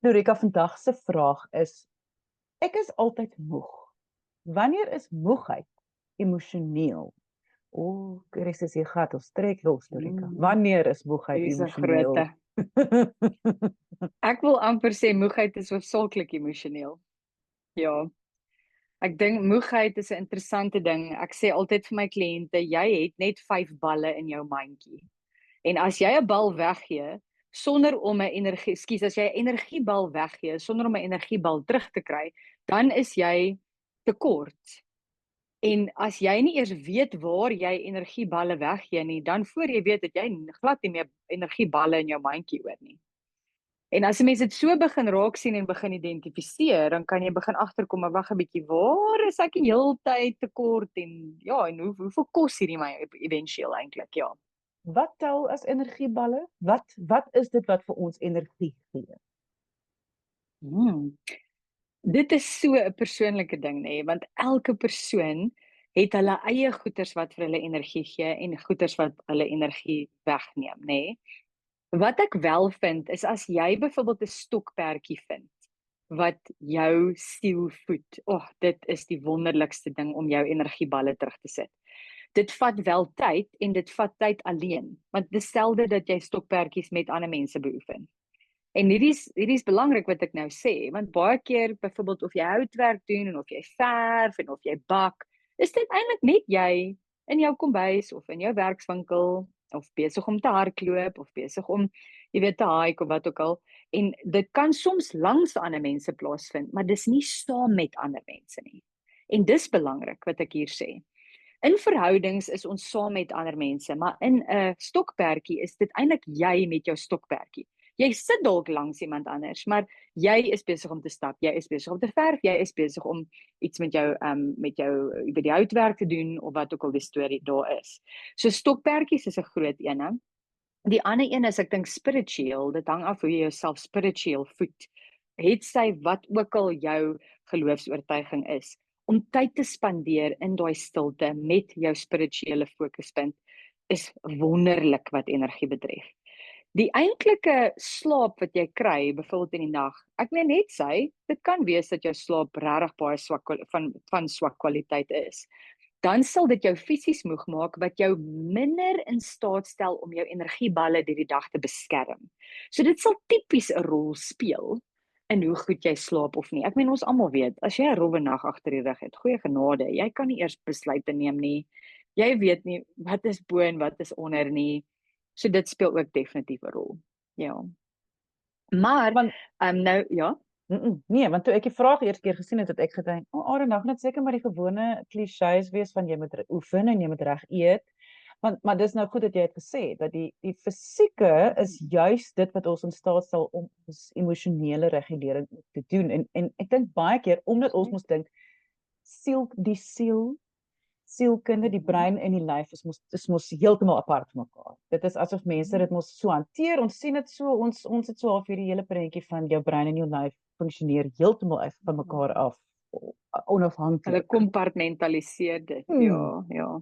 Lorika, vandag se vraag is, ek is altyd moeg. Wanneer is moegheid emosioneel? O, Chris is hier gat, ons trek los, Lorika. Wanneer is moegheid Dis 'n emosioneel? grootte. Ek wil amper sê moegheid is hoofsaaklik emosioneel. Ja. Ek dink moegheid is 'n interessante ding. Ek sê altyd vir my kliënte, jy het net 5 balle in jou mandjie. En as jy 'n bal weggee sonder om 'n as jy 'n energiebal weggee sonder om 'n energiebal terug te kry, dan is jy tekort. En as jy nie eers weet waar jy energieballe weggee nie, dan voor jy weet dat jy glad nie meer energieballe in jou mandjie oor nie. En as 'n mens dit so begin raak sien en begin identifiseer, dan kan jy begin agterkom, maar wag 'n bietjie, waar is ek die heeltyd tekort en ja, en hoeveel kos hierdie my éventueel eintlik, ja. Wat tel as energieballe? Wat is dit wat vir ons energie gee? Dit is so 'n persoonlike ding, nê, want elke persoon het hulle eie goeders wat vir hulle energie gee en goeders wat hulle energie wegneem, nê. Wat ek wel vind is as jy byvoorbeeld 'n stokperdjie vind wat jou siel voed. Dit is die wonderlikste ding om jou energieballe terug te sit. Dit vat wel tyd en dit vat tyd alleen, want dis selde dat jy stokperdjies met ander mense beoefen. En hierdie is belangrik wat ek nou sê, want baie keer byvoorbeeld of jy houtwerk doen en of jy verf en of jy bak, is dit eintlik net jy in jou kombuis of in jou werkswinkel of besig om te hardloop of besig om, jy weet, te hike of wat ook al. En dit kan soms langs ander mense plaasvind, maar dis nie saam met ander mense nie. En dis belangrik wat ek hier sê. In verhoudings is ons saam met ander mense, maar in 'n stokperdjie is dit eintlik jy met jou stokperdjie. Jy sit dalk langs iemand anders, maar jy is besig om te stap, jy is besig om te verf, jy is besig om iets met jou by die houtwerk te doen of wat ook al die storie daar is. So stokperdjies is 'n groot een. Die ander een is ek dink spiritueel, dit hang af hoe jy jouself spiritueel voed. Het sy wat ook al jou geloofs-oortuiging is, om tyd te spandeer in daai stilte met jou spirituele fokuspunt is wonderlik wat energie betref. Die eintlike slaap wat jy kry, byvoorbeeld in die nag, ek wil net sê, dit kan wees dat jou slaap regtig baie van swak kwaliteit is. Dan sal dit jou fisies moeg maak wat jou minder in staat stel om jou energieballe deur die dag te beskerm. So dit sal tipies 'n rol speel in hoe goed jy slaap of nie. Ek meen ons almal weet, as jy 'n rowwe nag agter die rug het, goeie genade, jy kan nie eers besluite neem nie. Jy weet nie wat is bo en wat is onder nie. So dit speel ook definitief 'n rol. Ja. Maar Want nou ja. Nee, want toe ek die vraag eers keer gesien het ek gedink, Arendag, net seker maar die gewone klisjées wees van jy moet oefen en jy moet reg eet. Maar dis nou goed dat jy het gesê dat die fisieke is juis dit wat ons in staat stel om ons emosionele regulering te doen. En ek dink baie keer omdat ons moet dink sielkunde, die brein en die lyf is mos heeltemal apart van mekaar. Dit is asof mense dit mos so hanteer, ons sien dit so, ons het so half hierdie hele prentjie van jou brein en jou lyf funksioneer heeltemal van mekaar af, onafhanklik. Hulle kompartmentaliseer dit, ja.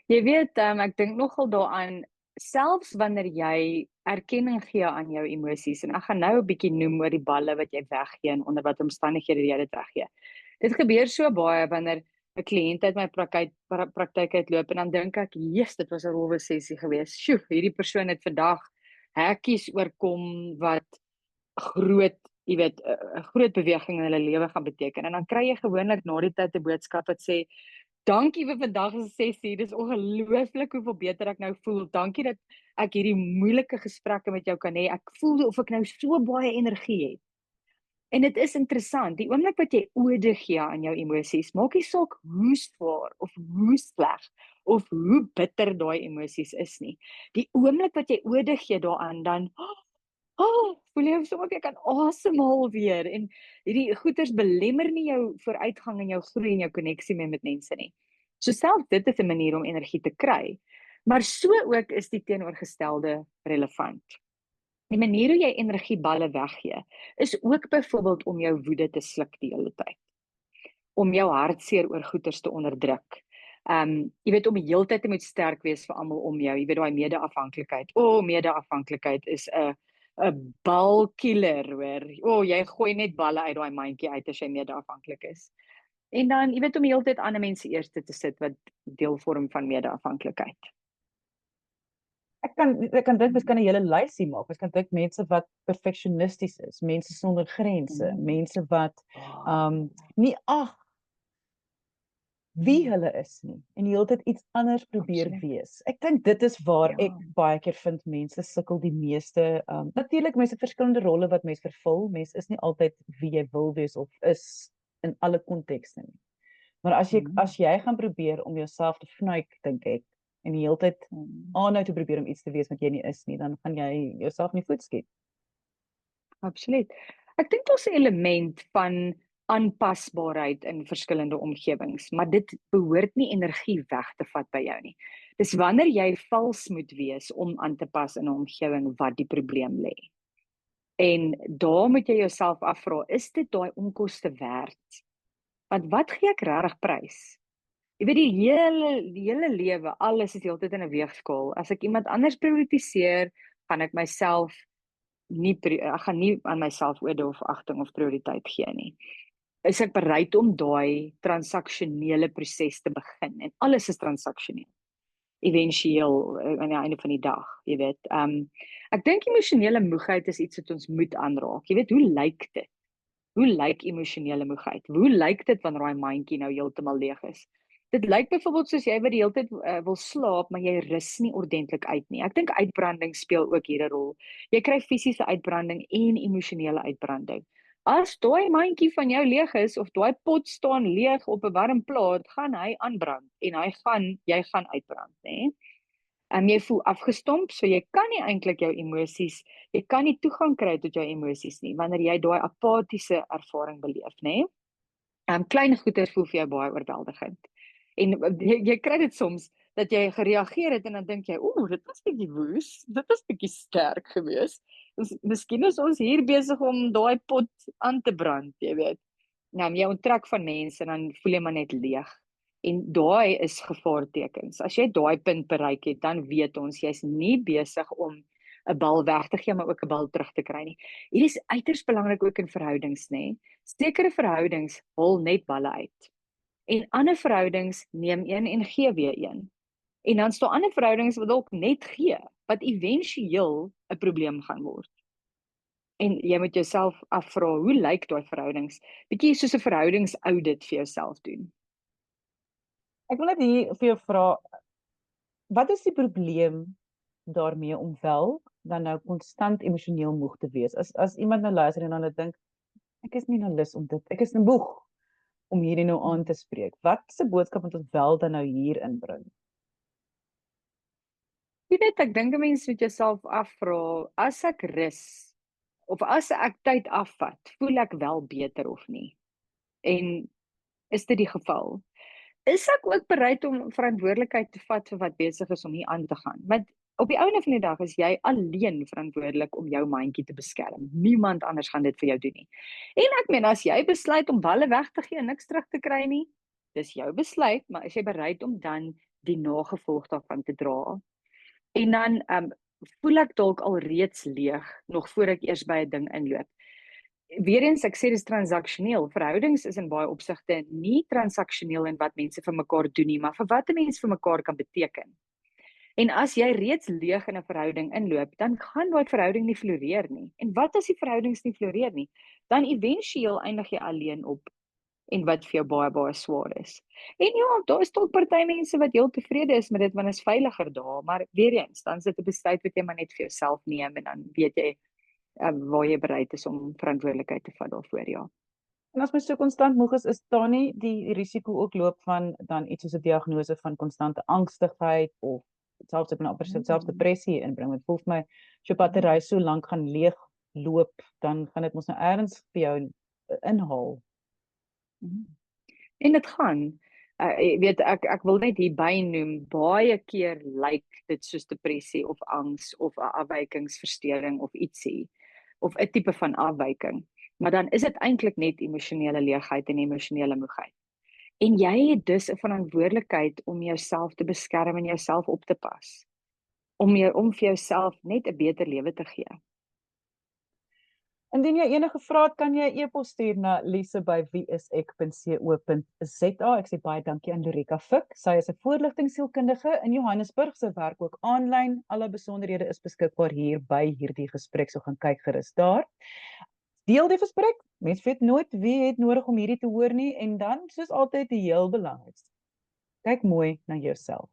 Jy weet, ek dink nogal daaraan, selfs wanneer jy erkenning gee aan jou emosies, en ek gaan nou 'n bietjie noem oor die balle wat jy weggee en onder wat omstandighede jy dit weggee. Dit gebeur so baie wanneer 'n kliënt uit my praktyk uitloop en dan dink ek, "Jesus, dit was 'n rowwe sessie geweest. Sjoe, hierdie persoon het vandag hekkies oorkom wat groot, jy weet, 'n groot beweging in hulle lewe gaan beteken." En dan kry jy gewoonlik na die tyd 'n boodskap wat sê, "Dankie vir vandag se sessie. Dis ongelooflik hoeveel beter ek nou voel. Dankie dat ek hierdie moeilike gesprekke met jou kan hê. Ek voel of ek nou so baie energie het." En dit is interessant, die oomblik wat jy ode gee aan jou emosies, maak nie saak hoe swaar of hoe sleg of hoe bitter daai emosies is nie. Die oomblik wat jy ode gee daaraan, dan voel jy sommer jy kan asemhaal weer en hierdie goeters belemmer nie jou vooruitgang en jou groei en jou koneksie met mense nie. So selfs dit is 'n manier om energie te kry, maar so ook is die teenoorgestelde relevant. Die manier hoe jy energieballe weggee, is ook byvoorbeeld om jou woede te sluk die hele tyd. Om jou hartseer oor goeters te onderdruk. Jy weet, om die hele tyd te moet sterk wees vir almal om jou. Jy weet, daai mede-afhanklikheid. Mede-afhanklikheid is 'n 'n balkiller, hoor. Jy gooi net balle uit daai mandjie uit as jy mede-afhanklik is. En dan, jy weet, om die hele tyd ander mense eerste te sit wat deel vorm van mede-afhanklikheid. Ek kan dink mens kan 'n hele lysie maak. Mens kan dink mense wat perfeksionisties is, mense sonder grense, mense wat nie ag wie hulle is nie en die hele tyd iets anders probeer wees. Ek dink dit is waar ek baie keer vind mense sukkel die meeste. Natuurlik mense het verskillende rolle wat mense vervul. Mens is nie altyd wie jy wil wees of is in alle kontekste nie. Maar as jy gaan probeer om jouself te fnuik, dink ek, en die hele tyd aanhou te probeer om iets te wees wat jy nie is nie, dan gaan jy jouself in die voet skiet. Absoluut. Ek dink daar's 'n element van aanpasbaarheid in verskillende omgewings, maar dit behoort nie energie weg te vat by jou nie. Dis wanneer jy vals moet wees om aan te pas in 'n omgewing wat die probleem lê. En daar moet jy jouself afvra, is dit daai onkoste werd? Want wat gee ek regtig prys? Jy weet die hele lewe, alles is heeltyd in 'n weegskaal. As ek iemand anders prioritiseer, gaan ek myself ek gaan nie aan myself oorde of agting of prioriteit gee nie. Is ek bereid om daai transaksionele proses te begin? En alles is transaksioneel. Éventueel aan die einde van die dag, jy weet. Ek dink emosionele moegheid is iets wat ons moet aanraak. Jy weet, hoe lyk dit? Hoe lyk emosionele moegheid? Hoe lyk dit wanneer daai mandjie nou heeltemal leeg is? Dit lyk byvoorbeeld soos jy wat die hele tyd wil slaap, maar jy rus nie ordentlik uit nie. Ek dink uitbranding speel ook hier 'n rol. Jy kry fisiese uitbranding en emosionele uitbranding. As daai mandjie van jou leeg is of daai pot staan leeg op 'n warm plaat, gaan hy aanbrand en jy gaan uitbrand, né? Jy voel afgestomp, so jy kan nie eintlik jou emosies, jy kan nie toegang kry tot jou emosies nie wanneer jy daai apatiese ervaring beleef, né? Klein goeie voel vir jou baie oorweldigend. En jy kry dit soms dat jy gereageer het en dan dink jy, dit was bietjie woes, dit was bietjie sterk geweest. Miskien is ons hier besig om daai pot aan te brand, jy weet. Nou, jy onttrek van mense en dan voel jy maar net leeg. En daai is gevaartekens. As jy daai punt bereik het, dan weet ons jy's nie besig om 'n bal weg te gee, maar ook 'n bal terug te kry nie. Hier is uiters belangrik ook in verhoudings, nê. Sekere verhoudings hol net balle uit. En ander verhoudings neem een en gee weer een. En dan staan ander verhoudings wat dalk net gee, wat éventueel 'n probleem gaan word. En jy moet jouself afvra, hoe lyk daai verhoudings? Bietjie soos 'n verhoudingsaudit vir jouself doen. Ek wil net hier vir jou vra, wat is die probleem daarmee om wel dan nou konstant emosioneel moeg te wees? As iemand nou luister en dan dink, ek is nie nou lus om dit, ek is nou moeg om hierdie nou aan te spreek. Wat se boodskap moet ons wel dan nou hier inbring? Jy weet, ek dink 'n mens moet jouself afvra, as ek rus of as ek tyd afvat, voel ek wel beter of nie? En is dit die geval? Is ek ook bereid om verantwoordelikheid te vat vir wat besig is om hier aan te gaan? Want op die einde van die dag is jy alleen verantwoordelik om jou mandjie te beskerm. Niemand anders gaan dit vir jou doen nie. En ek meen, as jy besluit om balle weg te gee en niks terug te kry nie, dis jou besluit, maar is jy bereid om dan die nagevolg daarvan te dra? En dan voel ek dalk al reeds leeg nog voor ek eers by 'n ding inloop. Weereens, ek sê dis transaksioneel. Verhoudings is in baie opsigte nie transaksioneel in wat mense vir mekaar doen nie, maar vir wat 'n mens vir mekaar kan beteken. En as jy reeds leeg in 'n verhouding inloop, dan gaan daai verhouding nie floreer nie. En wat as die verhoudings nie floreer nie? Dan éventueel eindig jy alleen op en wat vir jou baie baie swaar is. En ja, daar is dalk party mense wat heel tevrede is met dit want is veiliger daar, maar weer eens, dan is dit 'n besluit wat jy maar net vir jouself neem en dan weet jy waar jy bereid is om verantwoordelikheid te vat daarvoor, ja. En as mens so konstant moeg is daar nie die risiko ook loop van dan iets soos 'n diagnose van konstante angstigheid of selfs ek kan amper selfs depressie inbring. Dit voel vir my as jou battery so lank gaan leeg loop, dan gaan dit mos nou ergens vir jou inhaal. En dit gaan, jy weet, ek wil net hier bynoem, baie keer lyk dit soos depressie of angs of 'n afwykingsversteuring of ietsie, of 'n tipe van afwyking. Maar dan is dit eintlik net emosionele leegheid en emosionele moegheid. En jy het dus 'n verantwoordelikheid om jouself te beskerm en jouself op te pas. Om vir jouself net 'n beter lewe te gee. Indien jy enige vrae het, kan jy e-pos stuur na lise@wieisek.co.za. Ek sê baie dankie aan Lorika Fik. Sy is 'n voorligtingsielkundige in Johannesburg. Sy werk ook aanlyn. Alle besonderhede is beskikbaar hier by hierdie gesprek, so gaan kyk gerus daar. Deel die gesprek. Mens weet nooit wie het nodig om hierdie te hoor nie en dan, soos altyd, die heel belangrikste. Kyk mooi na jouself.